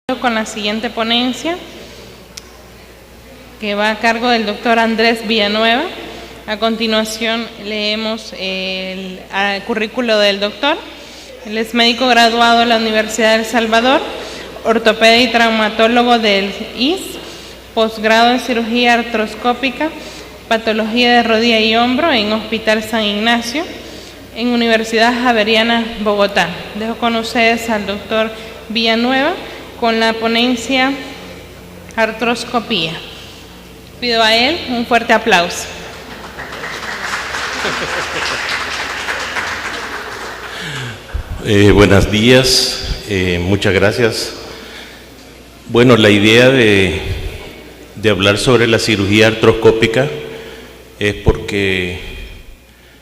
Con la siguiente ponencia, que va a cargo del doctor Andrés Villanueva. A continuación leemos el currículo del doctor. Él es médico graduado de la Universidad de El Salvador, ortopeda y traumatólogo del IS, posgrado en cirugía artroscópica, patología de rodilla y hombro en Hospital San Ignacio, en Universidad Javeriana, Bogotá. Dejo con ustedes al doctor Villanueva con la ponencia artroscopía. Pido a él un fuerte aplauso. Buenos días, muchas gracias. Bueno, la idea de hablar sobre la cirugía artroscópica es porque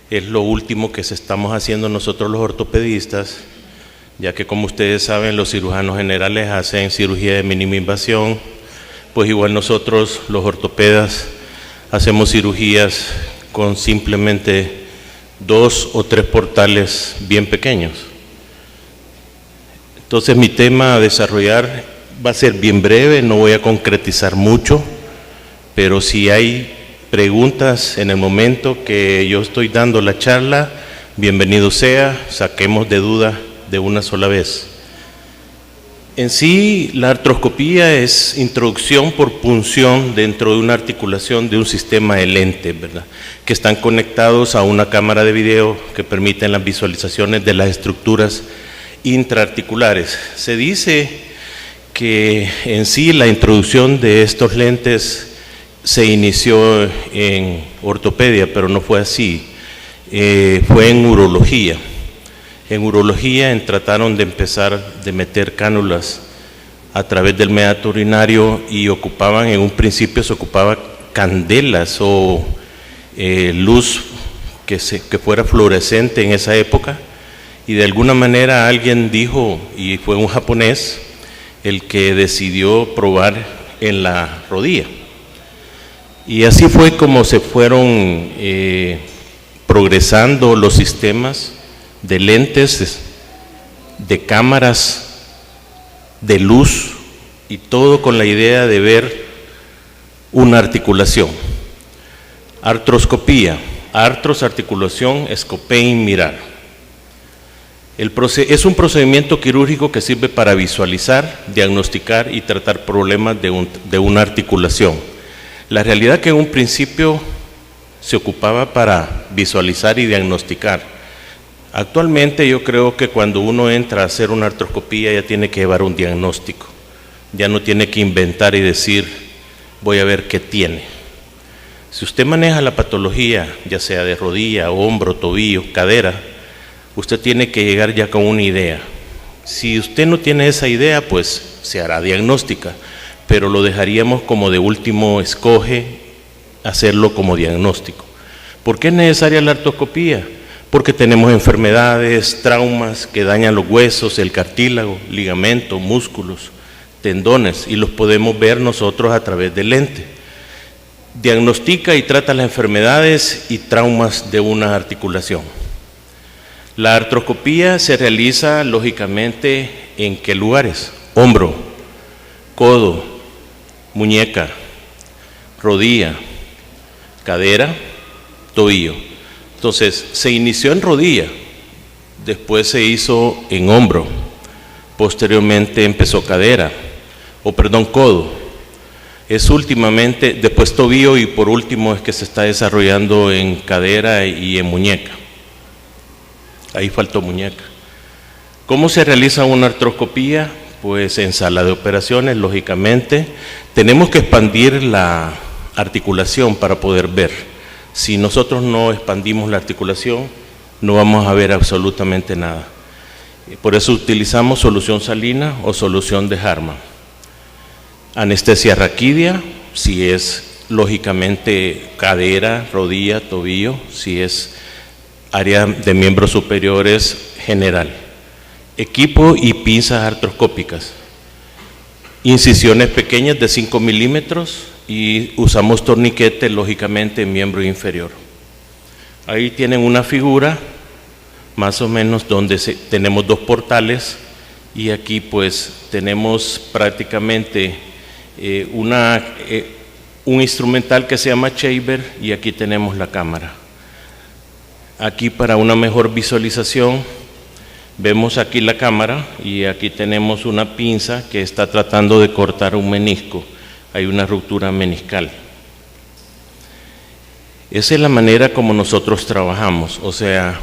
es lo último que estamos haciendo nosotros los ortopedistas, ya que, como ustedes saben, los cirujanos generales hacen cirugía de mínima invasión, pues igual nosotros los ortopedas hacemos cirugías con simplemente 2 o 3 portales bien pequeños. Entonces mi tema a desarrollar va a ser bien breve, no voy a concretizar mucho, pero si hay preguntas en el momento que yo estoy dando la charla, bienvenido sea, saquemos de duda de una sola vez. En sí, la artroscopía es introducción por punción dentro de una articulación de un sistema de lentes, ¿verdad?, que están conectados a una cámara de video que permiten las visualizaciones de las estructuras intraarticulares. Se dice que en sí la introducción de estos lentes se inició en ortopedia, pero no fue así, fue en urología. En urología trataron de empezar de meter cánulas a través del meato urinario y ocupaban, en un principio se ocupaba candelas o luz que fuera fluorescente en esa época, y de alguna manera alguien dijo, y fue un japonés el que decidió probar en la rodilla. Y así fue como se fueron progresando los sistemas de lentes, de cámaras, de luz, y todo con la idea de ver una articulación. Artroscopía, artros, articulación, escopein, mirar. Es un procedimiento quirúrgico que sirve para visualizar, diagnosticar y tratar problemas de una articulación. La realidad que en un principio se ocupaba para visualizar y diagnosticar. Actualmente yo creo que cuando uno entra a hacer una artroscopía ya tiene que llevar un diagnóstico, ya no tiene que inventar y decir voy a ver qué tiene. Si usted maneja la patología, ya sea de rodilla, hombro, tobillo, cadera, usted tiene que llegar ya con una idea. Si usted no tiene esa idea, pues se hará diagnóstica, pero lo dejaríamos como de último escoge hacerlo como diagnóstico. ¿Por qué es necesaria la artroscopía? Porque tenemos enfermedades, traumas que dañan los huesos, el cartílago, ligamentos, músculos, tendones, y los podemos ver nosotros a través del lente. Diagnostica y trata las enfermedades y traumas de una articulación. La artroscopía se realiza lógicamente ¿en qué lugares? Hombro, codo, muñeca, rodilla, cadera, tobillo. Entonces, se inició en rodilla, después se hizo en hombro, posteriormente empezó codo, es últimamente, después tobillo, y por último es que se está desarrollando en cadera y en muñeca. Ahí faltó muñeca. ¿Cómo se realiza una artroscopía? Pues en sala de operaciones, lógicamente. Tenemos que expandir la articulación para poder ver. Si nosotros no expandimos la articulación, no vamos a ver absolutamente nada. Por eso utilizamos solución salina o solución de Harman. Anestesia raquídea, si es lógicamente cadera, rodilla, tobillo, si es área de miembros superiores, general. Equipo y pinzas artroscópicas. Incisiones pequeñas de 5 milímetros, y usamos torniquete lógicamente en miembro inferior. Ahí tienen una figura más o menos donde tenemos 2 portales Y aquí pues tenemos prácticamente un instrumental que se llama Shaver, y aquí tenemos la cámara. Aquí, para una mejor visualización, vemos aquí la cámara y aquí tenemos una pinza que está tratando de cortar un menisco. Hay una ruptura meniscal. Esa es la manera como nosotros trabajamos. O sea,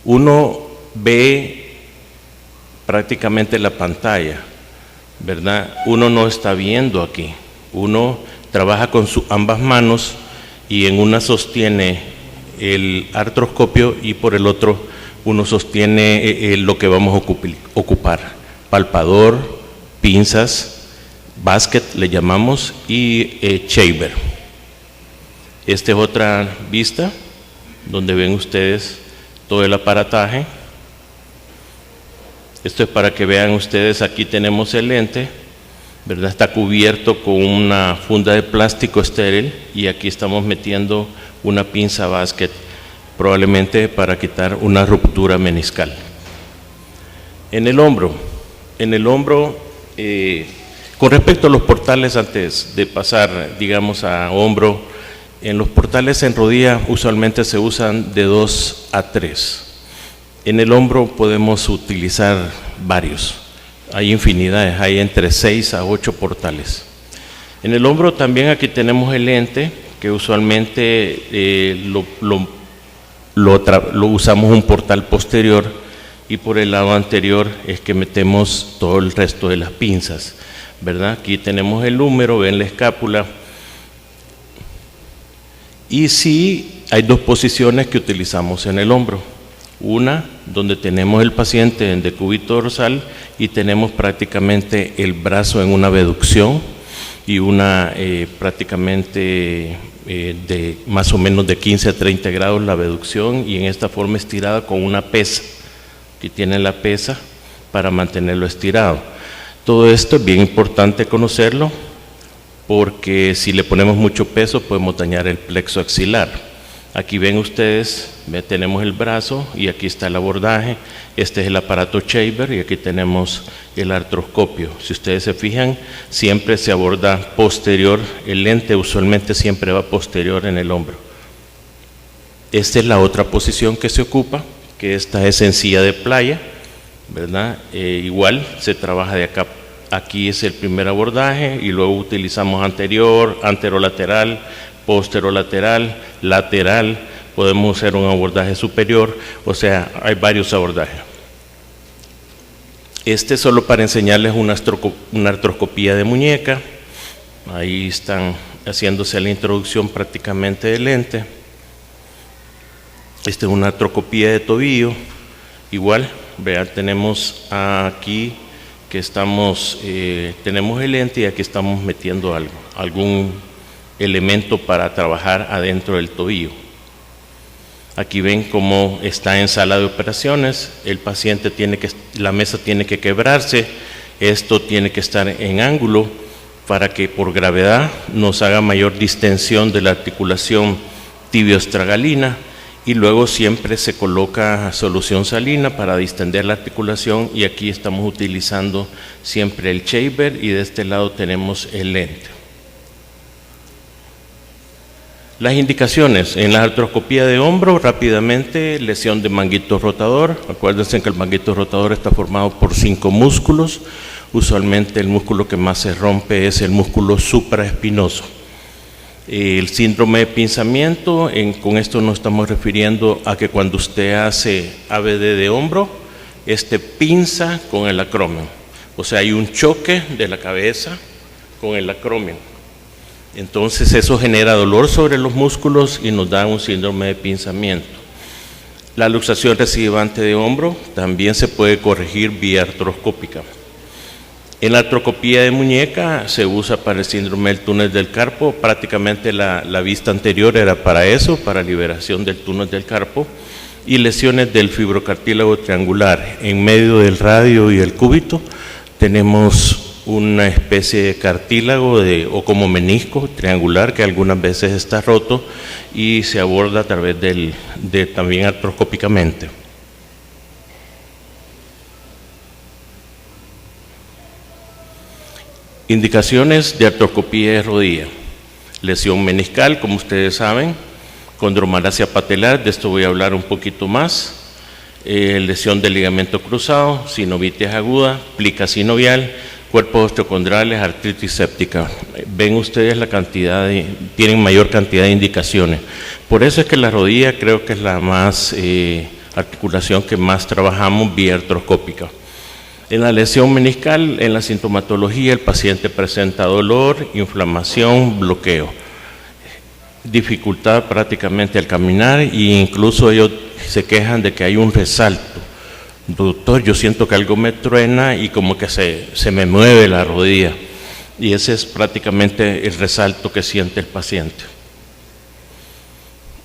uno ve prácticamente la pantalla, ¿verdad? Uno no está viendo aquí. Uno trabaja con ambas manos y en una sostiene el artroscopio y por el otro uno sostiene lo que vamos a ocupar. Palpador, pinzas, basket le llamamos, y shaver. Esta es otra vista donde ven ustedes todo el aparataje. Esto es para que vean ustedes, aquí tenemos el lente, ¿verdad? Está cubierto con una funda de plástico estéril y aquí estamos metiendo una pinza basket, probablemente para quitar una ruptura meniscal. En el hombro, con respecto a los portales, antes de pasar, digamos, a hombro, en los portales en rodilla usualmente se usan de 2 a 3. En el hombro podemos utilizar varios, hay infinidades, hay entre 6 a 8 portales. En el hombro también aquí tenemos el lente, que usualmente lo usamos un portal posterior, y por el lado anterior es que metemos todo el resto de las pinzas, ¿verdad? Aquí tenemos el húmero, ven la escápula, y sí hay 2 posiciones que utilizamos en el hombro. Una donde tenemos el paciente en decúbito dorsal y tenemos prácticamente el brazo en una abducción y una prácticamente de más o menos de 15 a 30 grados la abducción, y en esta forma estirada con una pesa. Aquí tiene la pesa para mantenerlo estirado. Todo esto es bien importante conocerlo, porque si le ponemos mucho peso podemos dañar el plexo axilar. Aquí ven ustedes, tenemos el brazo y aquí está el abordaje. Este es el aparato Shaver y aquí tenemos el artroscopio. Si ustedes se fijan, siempre se aborda posterior, el lente usualmente siempre va posterior en el hombro. Esta es la otra posición que se ocupa, que esta es en silla de playa, ¿verdad? Igual se trabaja de acá. Aquí es el primer abordaje y luego utilizamos anterior, anterolateral, posterolateral, lateral, podemos hacer un abordaje superior, o sea, hay varios abordajes. Este es solo para enseñarles una artroscopía de muñeca. Ahí están haciéndose la introducción prácticamente del lente. Esta es una artroscopía de tobillo. Igual, vean, tenemos aquí que estamos, tenemos el lente y aquí estamos metiendo algún elemento para trabajar adentro del tobillo. Aquí ven cómo está en sala de operaciones, el paciente la mesa tiene que quebrarse, esto tiene que estar en ángulo para que por gravedad nos haga mayor distensión de la articulación tibio-estragalina, y luego siempre se coloca solución salina para distender la articulación, y aquí estamos utilizando siempre el Shaver y de este lado tenemos el lente. Las indicaciones en la artroscopía de hombro, rápidamente, lesión de manguito rotador. Acuérdense que el manguito rotador está formado por 5 músculos. Usualmente el músculo que más se rompe es el músculo supraespinoso. El síndrome de pinzamiento, con esto nos estamos refiriendo a que cuando usted hace ABD de hombro, pinza con el acromion. O sea, hay un choque de la cabeza con el acromion. Entonces eso genera dolor sobre los músculos y nos da un síndrome de pinzamiento. La luxación recidivante de hombro también se puede corregir vía artroscópica. En la artroscopía de muñeca se usa para el síndrome del túnel del carpo. Prácticamente la vista anterior era para eso, para liberación del túnel del carpo, y lesiones del fibrocartílago triangular. En medio del radio y el cúbito tenemos una especie de cartílago o como menisco triangular que algunas veces está roto y se aborda a través también artroscópicamente. Indicaciones de artroscopía de rodilla. Lesión meniscal, como ustedes saben, condromalacia patelar, de esto voy a hablar un poquito más. Lesión del ligamento cruzado, sinovitis aguda, plica sinovial, cuerpos osteocondrales, artritis séptica. Ven ustedes la cantidad tienen mayor cantidad de indicaciones. Por eso es que la rodilla creo que es la más articulación que más trabajamos vía artroscópica. En la lesión meniscal, en la sintomatología, el paciente presenta dolor, inflamación, bloqueo, dificultad prácticamente al caminar e incluso ellos se quejan de que hay un resalto. Doctor, yo siento que algo me truena y como que se me mueve la rodilla. Y ese es prácticamente el resalto que siente el paciente.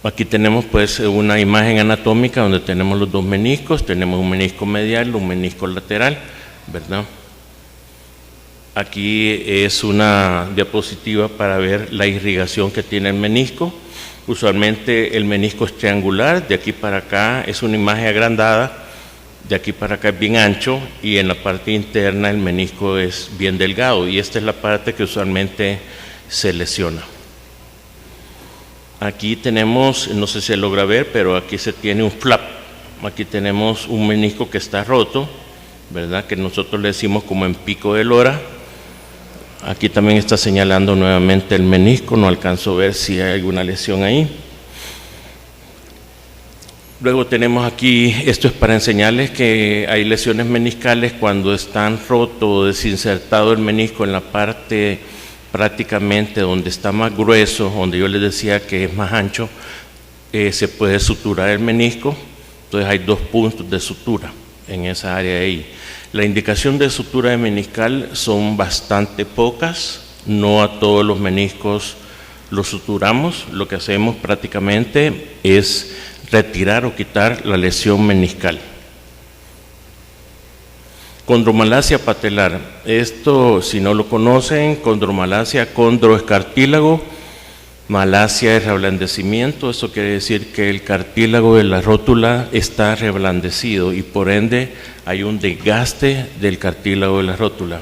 Aquí tenemos pues una imagen anatómica donde tenemos los dos meniscos, tenemos un menisco medial, un menisco lateral, ¿verdad? Aquí es una diapositiva para ver la irrigación que tiene el menisco. Usualmente el menisco es triangular, de aquí para acá es una imagen agrandada, de aquí para acá es bien ancho y en la parte interna el menisco es bien delgado y esta es la parte que usualmente se lesiona. Aquí tenemos, no sé si se logra ver, pero aquí se tiene un flap. Aquí tenemos un menisco que está roto, ¿verdad? Que nosotros le decimos como en pico de lora. Aquí también está señalando nuevamente el menisco, no alcanzo a ver si hay alguna lesión ahí. Luego tenemos aquí, esto es para enseñarles que hay lesiones meniscales cuando están roto o desinsertado el menisco en la parte prácticamente donde está más grueso, donde yo les decía que es más ancho, se puede suturar el menisco. Entonces hay 2 puntos de sutura en esa área de ahí. La indicación de sutura de meniscal son bastante pocas, no a todos los meniscos los suturamos, lo que hacemos prácticamente es retirar o quitar la lesión meniscal. Condromalacia patelar, esto si no lo conocen, condromalacia, condro es cartílago, malacia es reblandecimiento, eso quiere decir que el cartílago de la rótula está reblandecido y por ende hay un desgaste del cartílago de la rótula.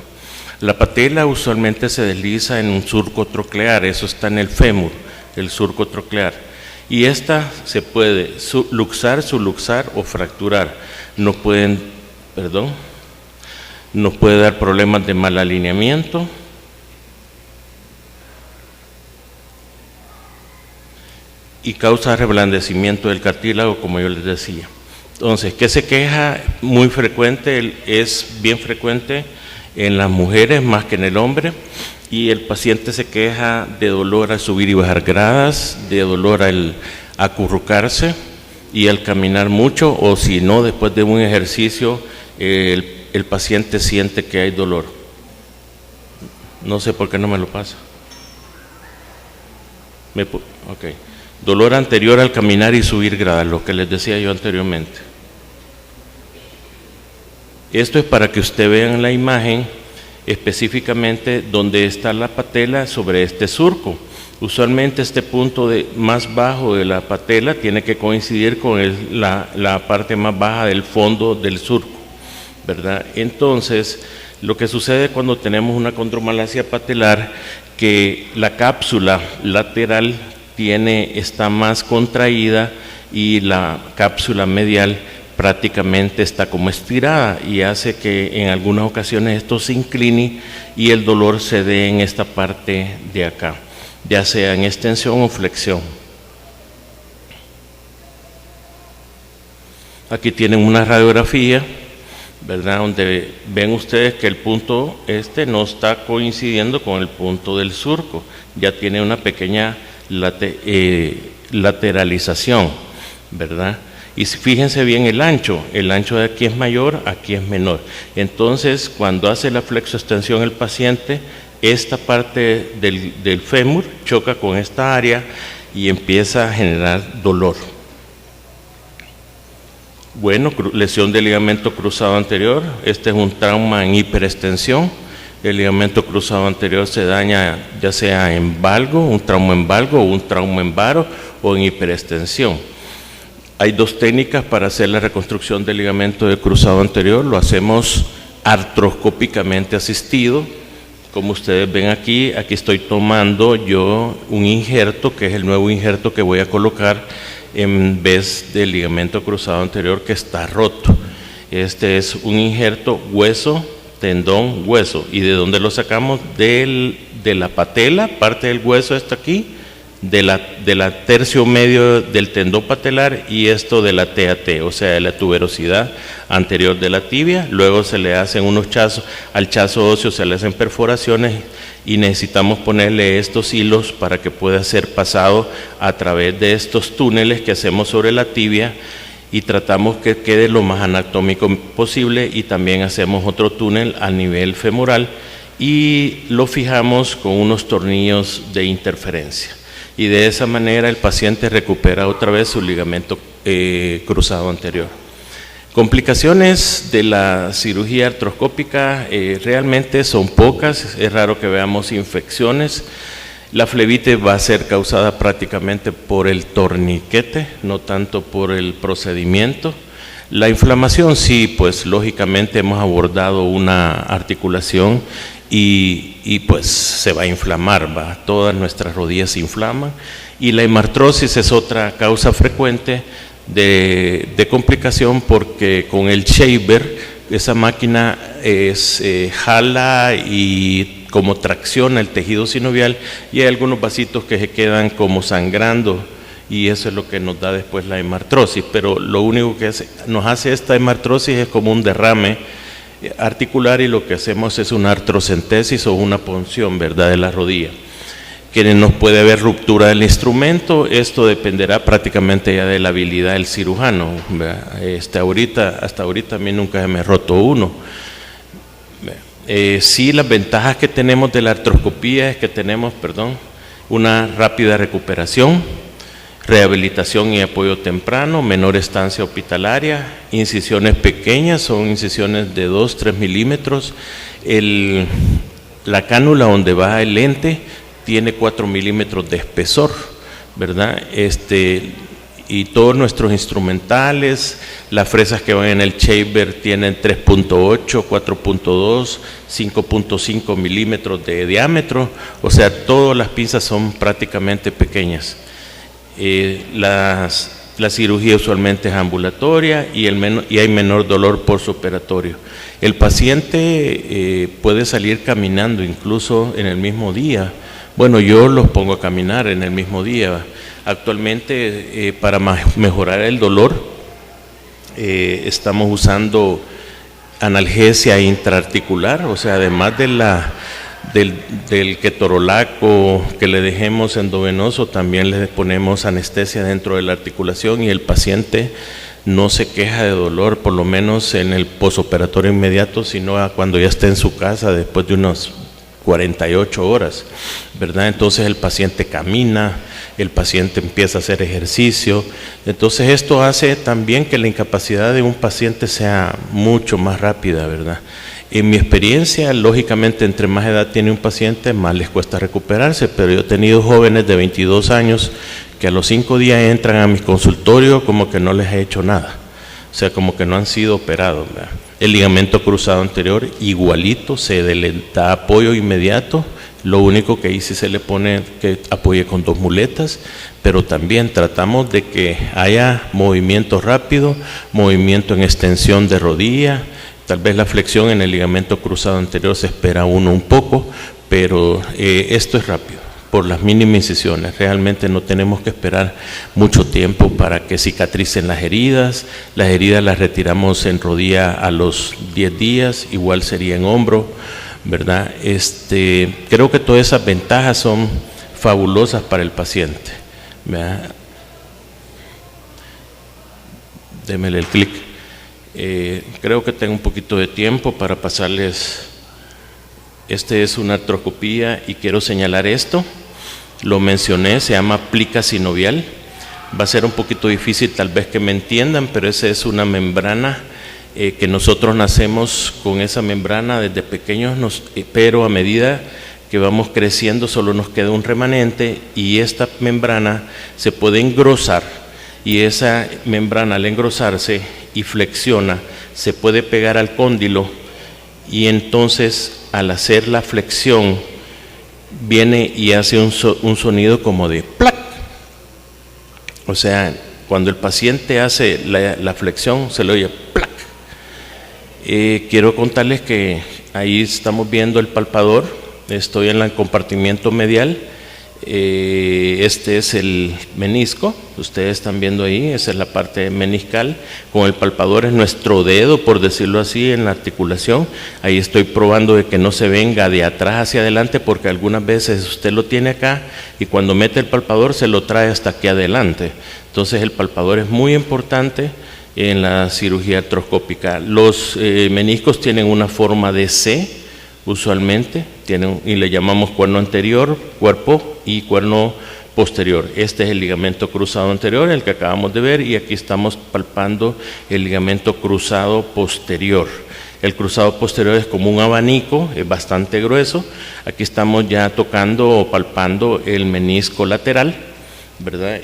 La patela usualmente se desliza en un surco troclear, eso está en el fémur, el surco troclear. Y esta se puede luxar, subluxar o fracturar. Nos puede dar problemas de mal alineamiento. Y causa reblandecimiento del cartílago, como yo les decía. Entonces, ¿qué se queja? Muy frecuente, es bien frecuente en las mujeres más que en el hombre. Y el paciente se queja de dolor al subir y bajar gradas, de dolor al acurrucarse y al caminar mucho, o si no, después de un ejercicio, el paciente siente que hay dolor. No sé por qué no me lo pasa. Okay. Dolor anterior al caminar y subir gradas, lo que les decía yo anteriormente. Esto es para que usted vea en la imagen específicamente donde está la patela sobre este surco. Usualmente este punto más bajo de la patela tiene que coincidir con la parte más baja del fondo del surco, ¿verdad? Entonces, lo que sucede cuando tenemos una condromalacia patelar, que la cápsula lateral está más contraída y la cápsula medial prácticamente está como estirada y hace que en algunas ocasiones esto se incline y el dolor se dé en esta parte de acá, ya sea en extensión o flexión. Aquí tienen una radiografía, ¿verdad? Donde ven ustedes que el punto no está coincidiendo con el punto del surco, ya tiene una pequeña lateralización, ¿verdad? Y fíjense bien el ancho de aquí es mayor, aquí es menor. Entonces, cuando hace la flexoextensión el paciente, esta parte del fémur choca con esta área y empieza a generar dolor. Bueno, lesión del ligamento cruzado anterior, este es un trauma en hiperextensión. El ligamento cruzado anterior se daña ya sea en valgo, un trauma en valgo, o un trauma en varo o en hiperextensión. Hay 2 técnicas para hacer la reconstrucción del ligamento de cruzado anterior. Lo hacemos artroscópicamente asistido, Como ustedes ven aquí estoy tomando yo un injerto, que es el nuevo injerto que voy a colocar en vez del ligamento cruzado anterior que está roto. Este es un injerto hueso, tendón, hueso. ¿Y de dónde lo sacamos? De la patela, parte del hueso está aquí, de la tercio medio del tendón patelar y esto de la TAT, o sea, de la tuberosidad anterior de la tibia. Luego se le hacen unos chazos, al chazo óseo se le hacen perforaciones y necesitamos ponerle estos hilos para que pueda ser pasado a través de estos túneles que hacemos sobre la tibia y tratamos que quede lo más anatómico posible, y también hacemos otro túnel a nivel femoral y lo fijamos con unos tornillos de interferencia. Y de esa manera el paciente recupera otra vez su ligamento cruzado anterior. Complicaciones de la cirugía artroscópica realmente son pocas, es raro que veamos infecciones. La flebitis va a ser causada prácticamente por el torniquete, no tanto por el procedimiento. La inflamación sí, pues lógicamente hemos abordado una articulación y pues se va a inflamar, todas nuestras rodillas se inflaman, y la hemartrosis es otra causa frecuente de complicación, porque con el shaver esa máquina jala y como tracciona el tejido sinovial, y hay algunos vasitos que se quedan como sangrando, y eso es lo que nos da después la hemartrosis. Pero lo único que nos hace esta hemartrosis es como un derrame articular, y lo que hacemos es una artrocentesis o una punción, ¿verdad?, de la rodilla. Que nos puede haber ruptura del instrumento, esto dependerá prácticamente ya de la habilidad del cirujano. Hasta ahorita a mí nunca se me ha roto uno. Sí, las ventajas que tenemos de la artroscopía es que tenemos, una rápida recuperación, rehabilitación y apoyo temprano, menor estancia hospitalaria, incisiones pequeñas, son incisiones de 2-3 milímetros. La cánula donde va el lente tiene 4 milímetros de espesor, ¿verdad? Y todos nuestros instrumentales, las fresas que van en el shaver tienen 3.8, 4.2, 5.5 milímetros de diámetro, o sea, todas las pinzas son prácticamente pequeñas. La cirugía usualmente es ambulatoria y hay menor dolor postoperatorio. El paciente puede salir caminando incluso en el mismo día. Bueno, yo los pongo a caminar en el mismo día. Actualmente, para mejorar el dolor, estamos usando analgesia intraarticular, o sea, además del ketorolaco que le dejemos endovenoso, también le ponemos anestesia dentro de la articulación, y el paciente no se queja de dolor, por lo menos en el posoperatorio inmediato, sino cuando ya esté en su casa después de unos 48 horas, ¿verdad? Entonces el paciente camina, el paciente empieza a hacer ejercicio. Entonces esto hace también que la incapacidad de un paciente sea mucho más rápida, ¿verdad? En mi experiencia, lógicamente, entre más edad tiene un paciente, más les cuesta recuperarse, pero yo he tenido jóvenes de 22 años que a los 5 días entran a mi consultorio como que no les he hecho nada, o sea, como que no han sido operados, ¿verdad? El ligamento cruzado anterior igualito, se le da apoyo inmediato, lo único que ahí sí se le pone que apoye con 2 muletas, pero también tratamos de que haya movimiento rápido, movimiento en extensión de rodilla. Tal vez la flexión en el ligamento cruzado anterior se espera un poco, pero esto es rápido, por las mínimas incisiones. Realmente no tenemos que esperar mucho tiempo para que cicatricen las heridas. Las heridas las retiramos en rodilla a los 10 días, igual sería en hombro, ¿verdad? Creo que todas esas ventajas son fabulosas para el paciente, ¿verdad? Démele el clic. Creo que tengo un poquito de tiempo para pasarles. Es una artroscopía y quiero señalar esto. Lo mencioné, se llama plica sinovial. Va a ser un poquito difícil tal vez que me entiendan, pero esa es una membrana que nosotros nacemos con esa membrana desde pequeños, pero a medida que vamos creciendo solo nos queda un remanente, y esta membrana se puede engrosar, y esa membrana al engrosarse y flexiona se puede pegar al cóndilo y entonces al hacer la flexión viene y hace un sonido como de plac. O sea, cuando el paciente hace la flexión se le oye plac. Quiero contarles que ahí estamos viendo el palpador, estoy en el compartimiento medial. Este es el menisco, ustedes están viendo ahí, esa es la parte meniscal. Con el palpador es nuestro dedo, por decirlo así, en la articulación. Ahí estoy probando de que no se venga de atrás hacia adelante, porque algunas veces usted lo tiene acá y cuando mete el palpador se lo trae hasta aquí adelante. Entonces el palpador es muy importante en la cirugía artroscópica. Los meniscos tienen una forma de C, usualmente tienen, y le llamamos cuerno anterior, cuerpo y cuerno posterior. Este es el ligamento cruzado anterior, el que acabamos de ver, y aquí estamos palpando el ligamento cruzado posterior. El cruzado posterior es como un abanico, es bastante grueso. Aquí estamos ya tocando o palpando el menisco lateral, ¿verdad?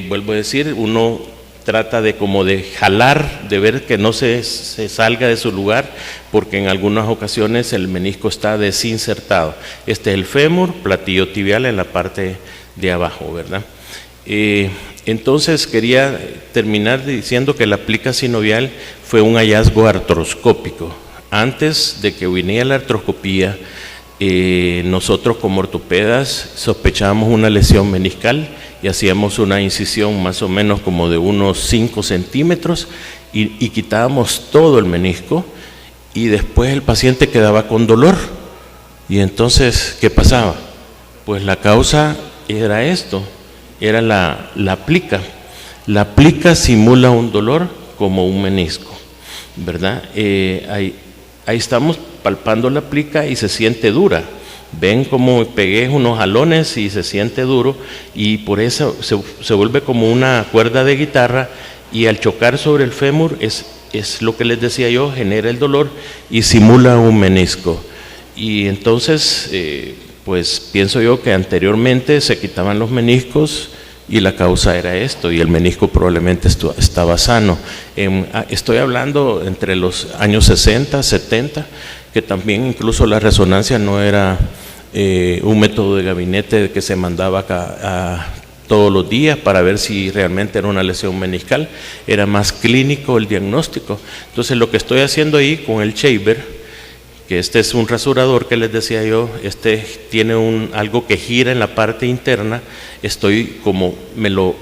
Vuelvo a decir, uno trata de como de jalar, de ver que no se salga de su lugar, porque en algunas ocasiones el menisco está desinsertado. Este es el fémur, platillo tibial en la parte de abajo, ¿verdad? Entonces quería terminar diciendo que la plica sinovial fue un hallazgo artroscópico. Antes de que viniera la artroscopía, nosotros como ortopedas sospechábamos una lesión meniscal y hacíamos una incisión más o menos como de unos 5 centímetros y quitábamos todo el menisco, y después el paciente quedaba con dolor. Y entonces, ¿qué pasaba? Pues la causa era esto, era la plica. La plica simula un dolor como un menisco, ¿verdad? Ahí estamos palpando la plica y se siente dura. Ven como pegué unos jalones y se siente duro, y por eso se vuelve como una cuerda de guitarra, y al chocar sobre el fémur es lo que les decía yo, genera el dolor y simula un menisco. Y entonces pues pienso yo que anteriormente se quitaban los meniscos y la causa era esto, y el menisco probablemente estaba sano. Estoy hablando entre los años 60, 70, que también incluso la resonancia no era un método de gabinete que se mandaba acá todos los días para ver si realmente era una lesión meniscal, era más clínico el diagnóstico. Entonces lo que estoy haciendo ahí con el shaver, que este es un rasurador que les decía yo, este tiene algo que gira en la parte interna, estoy como, me lo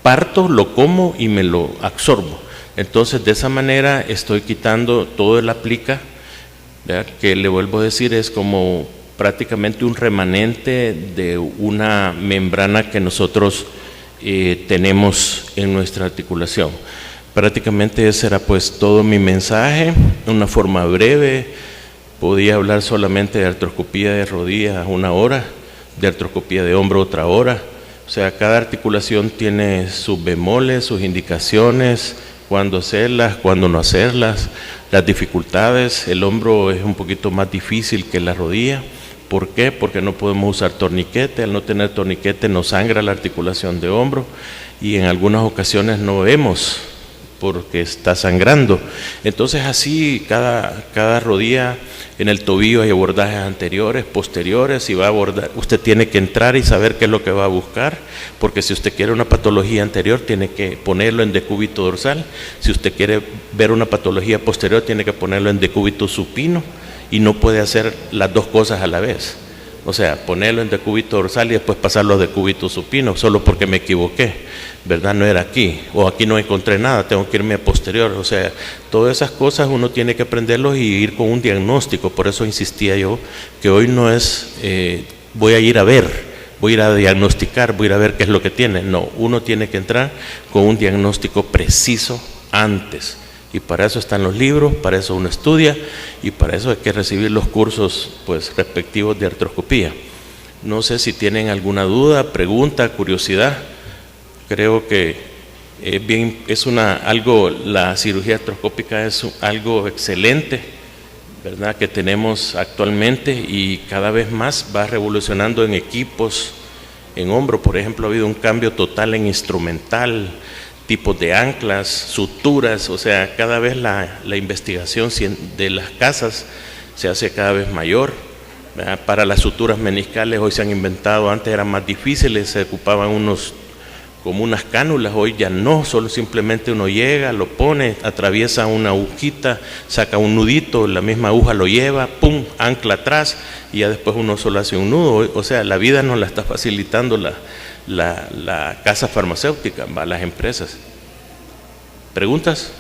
parto, lo como y me lo absorbo. Entonces de esa manera estoy quitando toda la plica, ¿verdad? Que le vuelvo a decir es como prácticamente un remanente de una membrana que nosotros tenemos en nuestra articulación. Prácticamente ese era pues todo mi mensaje, una forma breve. Podía hablar solamente de artroscopía de rodillas 1 hora, de artroscopía de hombro otra hora. O sea, cada articulación tiene sus bemoles, sus indicaciones, cuándo hacerlas, cuándo no hacerlas, las dificultades. El hombro es un poquito más difícil que la rodilla. ¿Por qué? Porque no podemos usar torniquete. Al no tener torniquete nos sangra la articulación de hombro, y en algunas ocasiones no vemos porque está sangrando. Entonces así cada rodilla, en el tobillo hay abordajes anteriores, posteriores, y va a abordar, usted tiene que entrar y saber qué es lo que va a buscar, porque si usted quiere una patología anterior tiene que ponerlo en decúbito dorsal, si usted quiere ver una patología posterior tiene que ponerlo en decúbito supino, y no puede hacer las dos cosas a la vez. O sea, ponerlo en decúbito dorsal y después pasarlo a decúbito supino, solo porque me equivoqué, ¿verdad? No era aquí, o aquí no encontré nada, tengo que irme a posterior. O sea, todas esas cosas uno tiene que aprenderlos y ir con un diagnóstico. Por eso insistía yo que hoy no es voy a ir a ver, voy a ir a diagnosticar, voy a ir a ver qué es lo que tiene. No, uno tiene que entrar con un diagnóstico preciso antes. Y para eso están los libros, para eso uno estudia, y para eso hay que recibir los cursos pues respectivos de artroscopía. No sé si tienen alguna duda, pregunta, curiosidad. Creo que la cirugía artroscópica es algo excelente, ¿verdad? Que tenemos actualmente, y cada vez más va revolucionando en equipos, en hombro. Por ejemplo, ha habido un cambio total en instrumental. tipos de anclas, suturas, o sea, cada vez la investigación de las casas se hace cada vez mayor, ¿verdad? Para las suturas meniscales hoy se han inventado, antes eran más difíciles, se ocupaban como unas cánulas, hoy ya no, solo simplemente uno llega, lo pone, atraviesa una agujita, saca un nudito, la misma aguja lo lleva, pum, ancla atrás y ya después uno solo hace un nudo. O sea, la vida nos la está facilitando la casa farmacéutica, las empresas. ¿Preguntas?